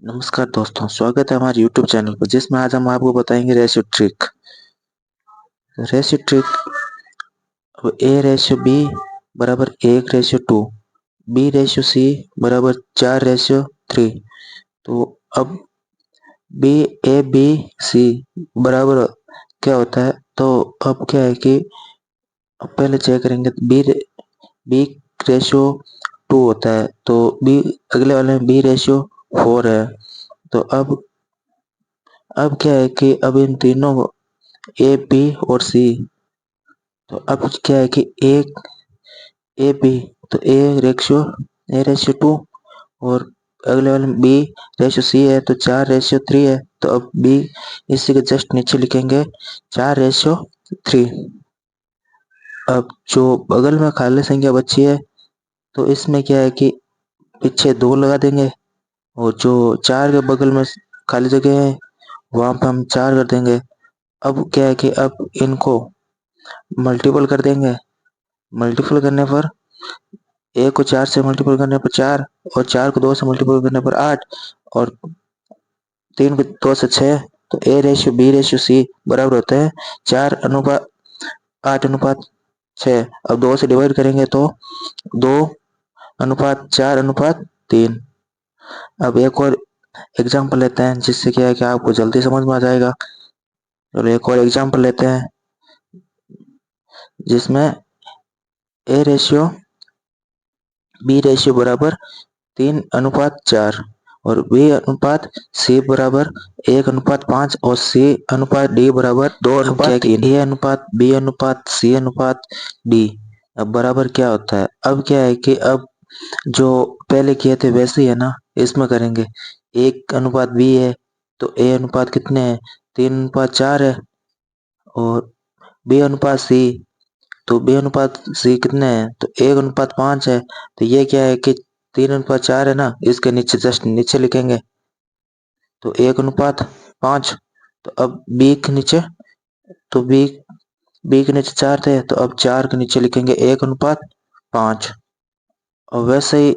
नमस्कार दोस्तों, स्वागत है हमारे YouTube चैनल पर जिसमें आज हम आपको बताएंगे ratio trick. Ratio trick A/B बराबर 1/2, B/C बराबर 4/3। तो अब B/A/B/C बराबर क्या होता है? तो अब क्या है कि अब पहले चेक करेंगे तो B/2 होता है, तो B अगले वाले में B/4 है। तो अब क्या है कि अब इन तीनों को ए बी और सी, तो अब क्या है कि एक ए बी, तो A/2 और अगले वाले में B/C है तो 4/3 है। तो अब B इसी के जस्ट नीचे लिखेंगे 4/3। अब जो बगल में खाली संख्या बची है तो इसमें क्या है कि पीछे 2 लगा देंगे और जो 4 के बगल में खाली जगह है वहां पे हम 4 कर देंगे। अब क्या है कि अब इनको मल्टीपल कर देंगे। मल्टीपल करने पर 1 को 4 से मल्टीपल करने पर 4 और 4 को 2 से मल्टीपल करने पर 8 और 3 को 2 से 6। तो A/B/C बराबर होता है 4:8:6। अब 2 से डिवाइड करेंगे तो 2:4:3। अब एक और एग्जांपल लेते हैं जिससे क्या है कि आपको जल्दी समझ में आ जाएगा। चलो एक और एग्जांपल लेते हैं जिसमें A/B बराबर 3:4 और B/C बराबर 1:5 और C/D बराबर 2:3। A/B/C/D अब बराबर क्या होता है? अब क्या है कि अब जो पहले किए थे वैसे ही है ना, इसमें करेंगे। 1:B है तो A अनुपात कितने हैं? 3:4 है। और B/C तो B/C कितने हैं? तो 1:5 है। तो ये क्या है कि 3:4 है ना, इसके नीचे जस्ट नीचे लिखेंगे तो 1:5। तो अब B के नीचे, तो B के नीचे 4 थे तो अब 4 के नीचे लिखेंगे 1:5। और वैसे ही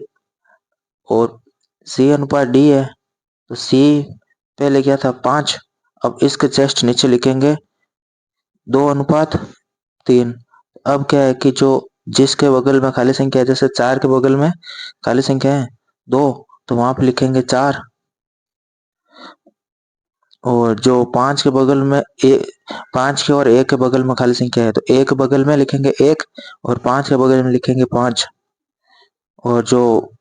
और C/D है तो C पहले क्या था 5, अब इसके जस्ट नीचे लिखेंगे 2:3। अब क्या है कि जो जिसके बगल में खाली संख्या है, जैसे 4 के बगल में खाली संख्या है 2 तो वहां पे लिखेंगे 4। और जो 5 के बगल में 5 के और 1 के बगल में खाली संख्या है तो 1 के बगल में लिखेंगे 1 और 5 के बगल में लिखेंगे 5। और जो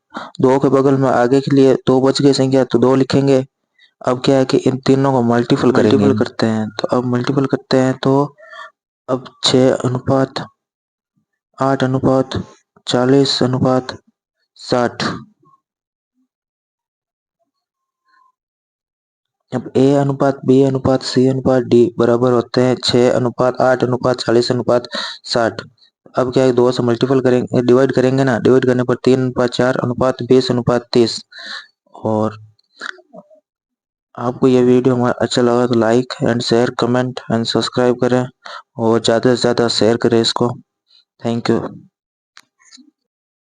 2 के बगल में आगे के लिए 2 बच गई संख्या तो 2 लिखेंगे। अब क्या है कि इन तीनों को मल्टीपल करते हैं। तो अब मल्टीपल करते हैं तो अब 6:8:40:60। अब A/B/C/D बराबर होते हैं 6:8:40:60। अब क्या है 2 से मल्टीपल करेंगे, डिवाइड करेंगे ना, डिवाइड करने पर 3:4:20:30। और आपको ये वीडियो हमारा अच्छा लगा तो like and share, comment and subscribe करें और ज़्यादा से ज़्यादा शेयर करें इसको। Thank you.